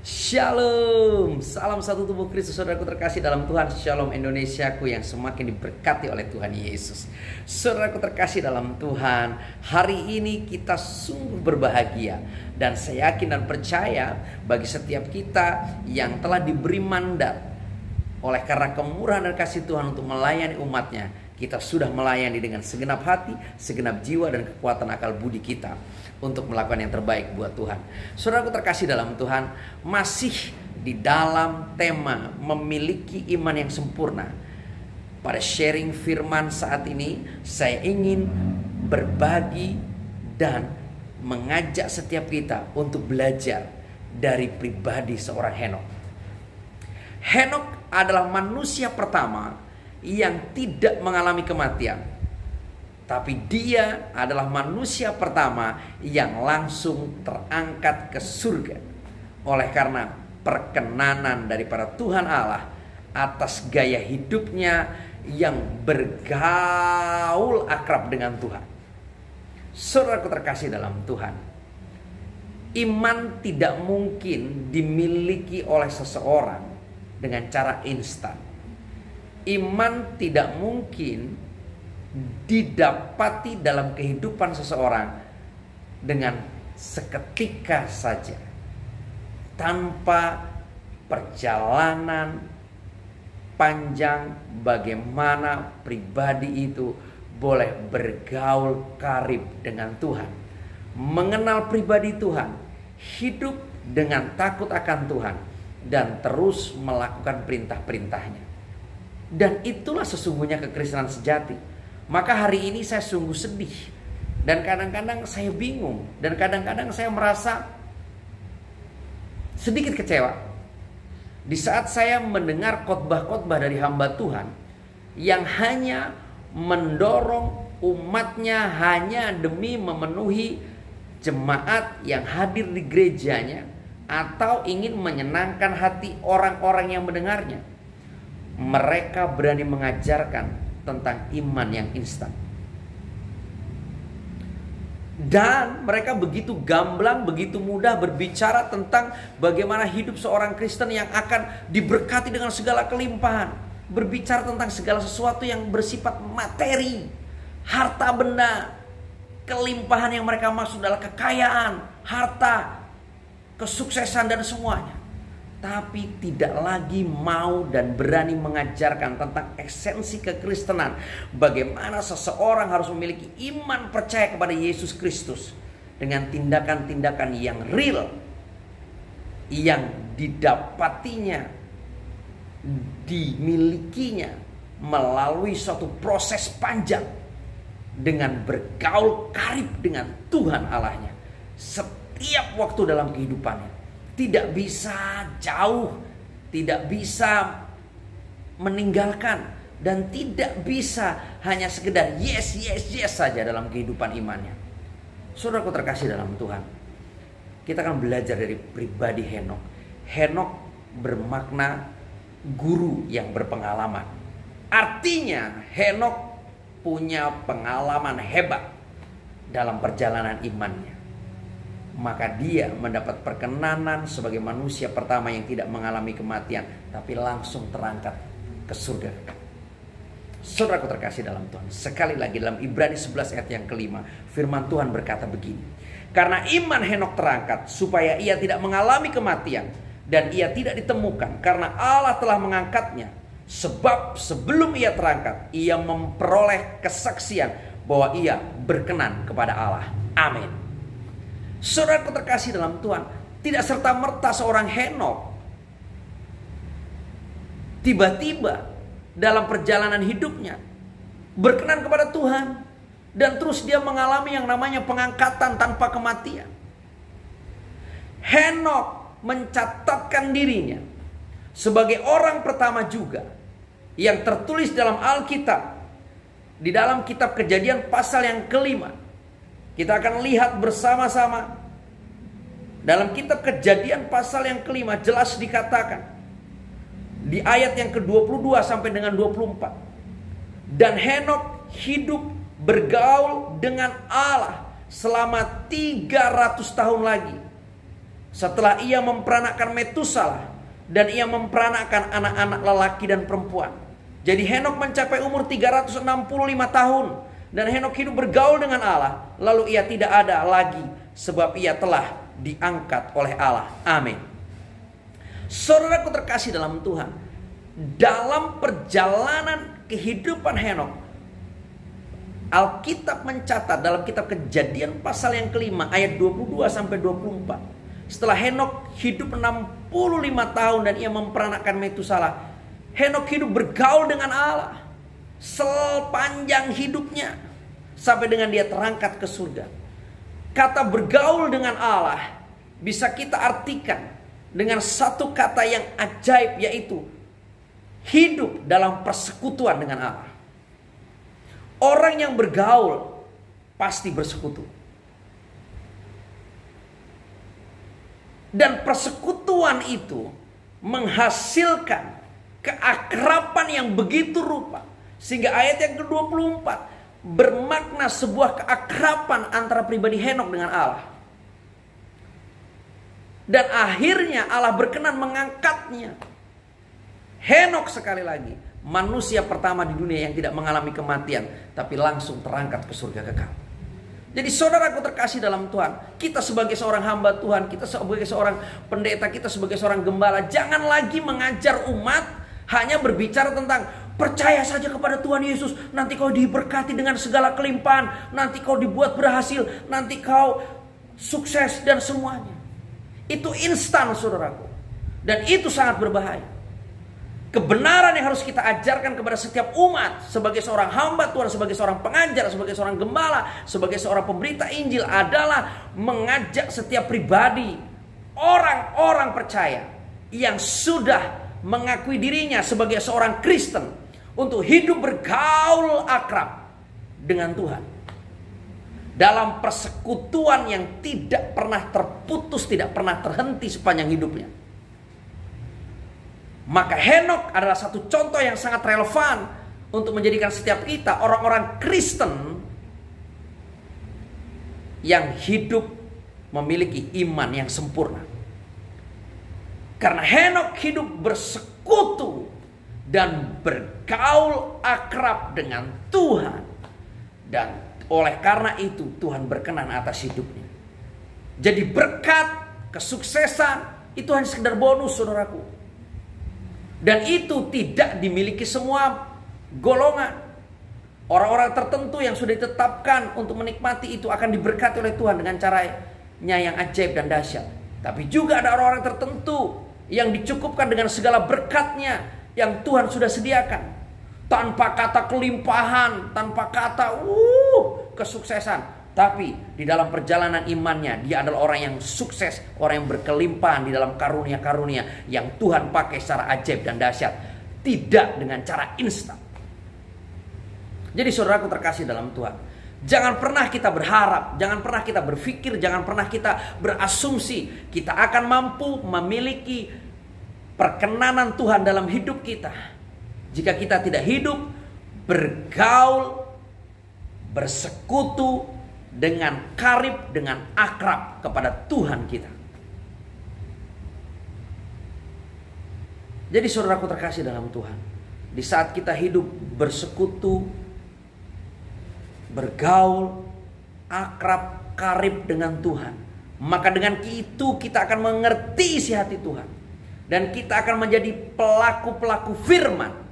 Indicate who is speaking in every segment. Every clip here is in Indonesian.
Speaker 1: Shalom, salam satu tubuh Kristus, saudaraku terkasih dalam Tuhan. Shalom Indonesiaku yang semakin diberkati oleh Tuhan Yesus. Saudaraku terkasih dalam Tuhan, hari ini kita sungguh berbahagia. Dan saya yakin dan percaya bagi setiap kita yang telah diberi mandat oleh karena kemurahan dan kasih Tuhan untuk melayani umatnya, kita sudah melayani dengan segenap hati, segenap jiwa dan kekuatan akal budi kita untuk melakukan yang terbaik buat Tuhan. Saudaraku terkasih dalam Tuhan, masih di dalam tema memiliki iman yang sempurna. Pada sharing firman saat ini, saya ingin berbagi dan mengajak setiap kita untuk belajar dari pribadi seorang Henokh. Henokh adalah manusia pertama yang tidak mengalami kematian, tapi dia adalah manusia pertama yang langsung terangkat ke surga oleh karena perkenanan daripada Tuhan Allah atas gaya hidupnya yang bergaul akrab dengan Tuhan. Saudaraku terkasih dalam Tuhan, iman tidak mungkin dimiliki oleh seseorang dengan cara instan. Iman tidak mungkin didapati dalam kehidupan seseorang dengan seketika saja, tanpa perjalanan panjang bagaimana pribadi itu boleh bergaul karib dengan Tuhan, mengenal pribadi Tuhan, hidup dengan takut akan Tuhan, dan terus melakukan perintah-perintahnya. Dan itulah sesungguhnya kekristenan sejati. Maka hari ini saya sungguh sedih, dan kadang-kadang saya bingung, dan kadang-kadang saya merasa sedikit kecewa di saat saya mendengar khotbah-khotbah dari hamba Tuhan yang hanya mendorong umatnya hanya demi memenuhi jemaat yang hadir di gerejanya, atau ingin menyenangkan hati orang-orang yang mendengarnya. Mereka berani mengajarkan tentang iman yang instan, dan mereka begitu gamblang, begitu mudah berbicara tentang bagaimana hidup seorang Kristen yang akan diberkati dengan segala kelimpahan. Berbicara tentang segala sesuatu yang bersifat materi, harta benda, kelimpahan yang mereka maksud adalah kekayaan, harta, kesuksesan dan semuanya. Tapi tidak lagi mau dan berani mengajarkan tentang esensi kekristenan. Bagaimana seseorang harus memiliki iman percaya kepada Yesus Kristus dengan tindakan-tindakan yang real, yang didapatinya, dimilikinya melalui suatu proses panjang dengan bergaul karib dengan Tuhan Allahnya setiap waktu dalam kehidupannya. Tidak bisa jauh, tidak bisa meninggalkan, dan tidak bisa hanya sekedar yes saja dalam kehidupan imannya. Saudaraku terkasih dalam Tuhan, kita akan belajar dari pribadi Henokh. Henokh bermakna guru yang berpengalaman. Artinya Henokh punya pengalaman hebat dalam perjalanan imannya. Maka dia mendapat perkenanan sebagai manusia pertama yang tidak mengalami kematian, tapi langsung terangkat ke surga. Saudaraku terkasih dalam Tuhan, sekali lagi dalam Ibrani 11 ayat yang kelima, firman Tuhan berkata begini: karena iman Henokh terangkat supaya ia tidak mengalami kematian, dan ia tidak ditemukan karena Allah telah mengangkatnya. Sebab sebelum ia terangkat, ia memperoleh kesaksian bahwa ia berkenan kepada Allah. Amin. Saudaraku terkasih dalam Tuhan, tidak serta-merta seorang Henokh tiba-tiba dalam perjalanan hidupnya berkenan kepada Tuhan, dan terus dia mengalami yang namanya pengangkatan tanpa kematian. Henokh mencatatkan dirinya sebagai orang pertama juga yang tertulis dalam Alkitab, di dalam kitab Kejadian pasal yang kelima. Kita akan lihat bersama-sama dalam kitab Kejadian pasal yang kelima, jelas dikatakan di ayat yang ke-22 sampai dengan 24. Dan Henokh hidup bergaul dengan Allah selama 300 tahun lagi. Setelah ia memperanakkan Metusalah, dan ia memperanakkan anak-anak lelaki dan perempuan. Jadi Henokh mencapai umur 365 tahun. Dan Henokh hidup bergaul dengan Allah. Lalu ia tidak ada lagi, sebab ia telah diangkat oleh Allah. Amin. Saudaraku terkasih dalam Tuhan, dalam perjalanan kehidupan Henokh, Alkitab mencatat dalam kitab Kejadian pasal yang kelima ayat 22 sampai 24. Setelah Henokh hidup 65 tahun dan ia memperanakkan Metusalah, Henokh hidup bergaul dengan Allah sepanjang hidupnya sampai dengan dia terangkat ke surga. Kata bergaul dengan Allah bisa kita artikan dengan satu kata yang ajaib, yaitu hidup dalam persekutuan dengan Allah. Orang yang bergaul pasti bersekutu. Dan persekutuan itu menghasilkan keakraban yang begitu rupa. Sehingga ayat yang ke-24 bermakna sebuah keakraban antara pribadi Henokh dengan Allah. Dan akhirnya Allah berkenan mengangkatnya. Henokh sekali lagi, manusia pertama di dunia yang tidak mengalami kematian, tapi langsung terangkat ke surga kekal. Jadi saudaraku terkasih dalam Tuhan, kita sebagai seorang hamba Tuhan, kita sebagai seorang pendeta, kita sebagai seorang gembala, jangan lagi mengajar umat hanya berbicara tentang percaya saja kepada Tuhan Yesus, nanti kau diberkati dengan segala kelimpahan, nanti kau dibuat berhasil, nanti kau sukses dan semuanya. Itu instan saudaraku. Dan itu sangat berbahaya. Kebenaran yang harus kita ajarkan kepada setiap umat sebagai seorang hamba Tuhan, sebagai seorang pengajar, sebagai seorang gembala, sebagai seorang pemberita Injil adalah mengajak setiap pribadi, orang-orang percaya yang sudah mengakui dirinya sebagai seorang Kristen untuk hidup bergaul akrab dengan Tuhan dalam persekutuan yang tidak pernah terputus, tidak pernah terhenti sepanjang hidupnya. Maka Henokh adalah satu contoh yang sangat relevan untuk menjadikan setiap kita orang-orang Kristen yang hidup memiliki iman yang sempurna. Karena Henokh hidup bersekutu dan bergaul akrab dengan Tuhan. Dan oleh karena itu Tuhan berkenan atas hidupnya. Jadi berkat, kesuksesan itu hanya sekedar bonus saudaraku. Dan itu tidak dimiliki semua golongan. Orang-orang tertentu yang sudah ditetapkan untuk menikmati itu akan diberkati oleh Tuhan dengan caranya yang ajaib dan dahsyat. Tapi juga ada orang-orang tertentu yang dicukupkan dengan segala berkatnya yang Tuhan sudah sediakan. Tanpa kata kelimpahan, tanpa kata kesuksesan. Tapi di dalam perjalanan imannya dia adalah orang yang sukses, orang yang berkelimpahan di dalam karunia-karunia yang Tuhan pakai secara ajaib dan dahsyat, tidak dengan cara instan. Jadi saudaraku terkasih dalam Tuhan, jangan pernah kita berharap, jangan pernah kita berpikir, jangan pernah kita berasumsi kita akan mampu memiliki perkenanan Tuhan dalam hidup kita jika kita tidak hidup bergaul, bersekutu dengan karib, dengan akrab kepada Tuhan kita. Jadi saudaraku terkasih dalam Tuhan, di saat kita hidup bersekutu, bergaul, akrab, karib dengan Tuhan, maka dengan itu kita akan mengerti isi hati Tuhan. Dan kita akan menjadi pelaku-pelaku firman.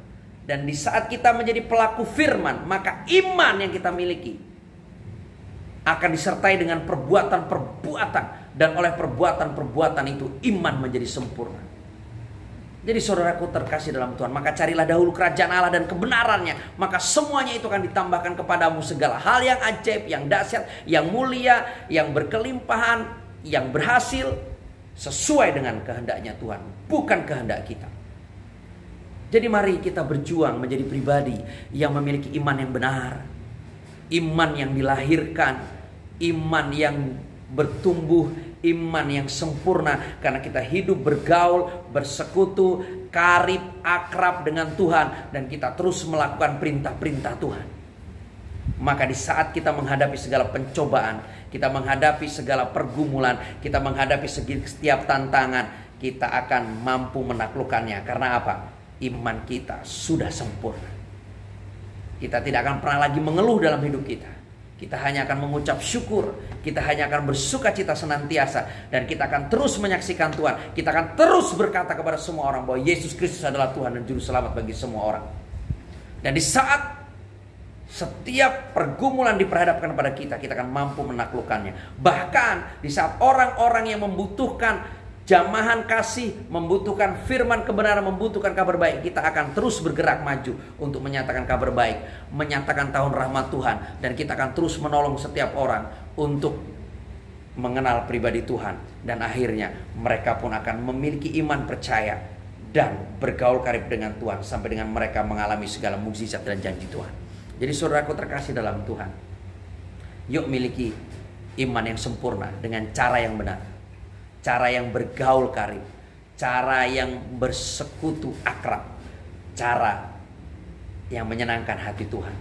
Speaker 1: Dan di saat kita menjadi pelaku firman, maka iman yang kita miliki akan disertai dengan perbuatan-perbuatan. Dan oleh perbuatan-perbuatan itu iman menjadi sempurna. Jadi saudaraku terkasih dalam Tuhan, maka carilah dahulu kerajaan Allah dan kebenarannya, maka semuanya itu akan ditambahkan kepadamu, segala hal yang ajaib, yang dahsyat, yang mulia, yang berkelimpahan, yang berhasil sesuai dengan kehendaknya Tuhan, bukan kehendak kita. Jadi mari kita berjuang menjadi pribadi yang memiliki iman yang benar, iman yang dilahirkan, iman yang bertumbuh, iman yang sempurna. Karena kita hidup bergaul, bersekutu, karib, akrab dengan Tuhan. Dan kita terus melakukan perintah-perintah Tuhan. Maka di saat kita menghadapi segala pencobaan, kita menghadapi segala pergumulan, kita menghadapi setiap tantangan, kita akan mampu menaklukkannya. Karena apa? Iman kita sudah sempurna. Kita tidak akan pernah lagi mengeluh dalam hidup kita. Kita hanya akan mengucap syukur. Kita hanya akan bersuka cita senantiasa. Dan kita akan terus menyaksikan Tuhan. Kita akan terus berkata kepada semua orang bahwa Yesus Kristus adalah Tuhan dan Juru Selamat bagi semua orang. Dan di saat setiap pergumulan diperhadapkan pada kita, kita akan mampu menaklukkannya. Bahkan di saat orang-orang yang membutuhkan jamahan kasih, membutuhkan firman kebenaran, membutuhkan kabar baik, kita akan terus bergerak maju untuk menyatakan kabar baik, menyatakan tahun rahmat Tuhan. Dan kita akan terus menolong setiap orang untuk mengenal pribadi Tuhan. Dan akhirnya mereka pun akan memiliki iman percaya dan bergaul karib dengan Tuhan, sampai dengan mereka mengalami segala mukjizat dan janji Tuhan. Jadi saudaraku terkasih dalam Tuhan, yuk miliki iman yang sempurna dengan cara yang benar, cara yang bergaul karib, cara yang bersekutu akrab, cara yang menyenangkan hati Tuhan.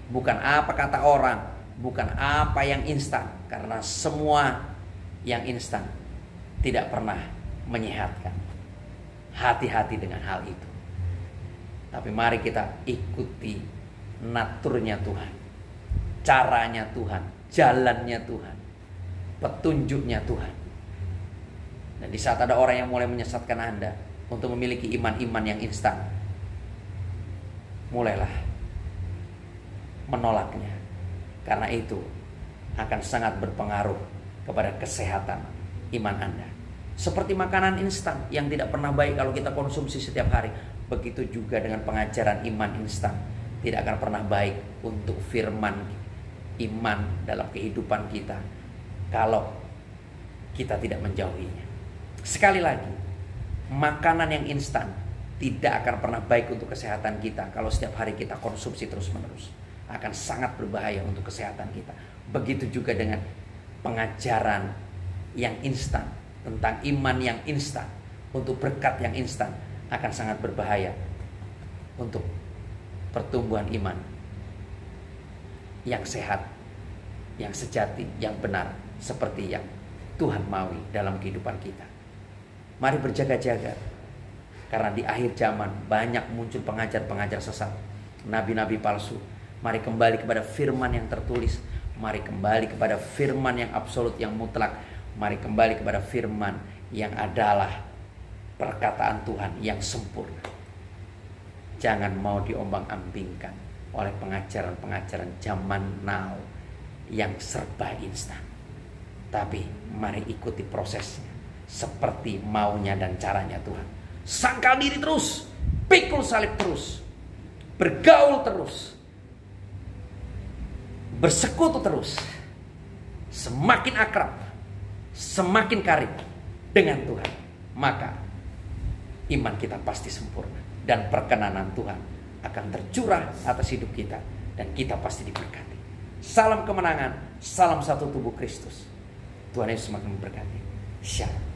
Speaker 1: Bukan apa kata orang, bukan apa yang instan, karena semua yang instan tidak pernah menyehatkan. Hati-hati dengan hal itu. Tapi mari kita ikuti naturnya Tuhan, caranya Tuhan, jalannya Tuhan, petunjuknya Tuhan. Dan di saat ada orang yang mulai menyesatkan Anda untuk memiliki iman-iman yang instan, mulailah menolaknya. Karena itu akan sangat berpengaruh kepada kesehatan iman Anda. Seperti makanan instan yang tidak pernah baik kalau kita konsumsi setiap hari, begitu juga dengan pengajaran iman instan tidak akan pernah baik untuk firman iman dalam kehidupan kita kalau kita tidak menjauhinya. Sekali lagi, makanan yang instan tidak akan pernah baik untuk kesehatan kita kalau setiap hari kita konsumsi terus-menerus. Akan sangat berbahaya untuk kesehatan kita. Begitu juga dengan pengajaran yang instan, tentang iman yang instan, untuk berkat yang instan, akan sangat berbahaya untuk pertumbuhan iman yang sehat, yang sejati, yang benar, seperti yang Tuhan maui dalam kehidupan kita. Mari berjaga-jaga, karena di akhir zaman banyak muncul pengajar-pengajar sesat, nabi-nabi palsu. Mari kembali kepada firman yang tertulis. Mari kembali kepada firman yang absolut, yang mutlak. Mari kembali kepada firman yang adalah perkataan Tuhan yang sempurna. Jangan mau diombang-ambingkan oleh pengajaran-pengajaran zaman now yang serba instan. Tapi mari ikuti prosesnya seperti maunya dan caranya Tuhan. Sangkal diri terus, pikul salib terus, bergaul terus, bersekutu terus. Semakin akrab, semakin karib dengan Tuhan, maka iman kita pasti sempurna. Dan perkenanan Tuhan akan tercurah atas hidup kita. Dan kita pasti diberkati. Salam kemenangan. Salam satu tubuh Kristus. Tuhan Yesus semakin memberkati. Shalom.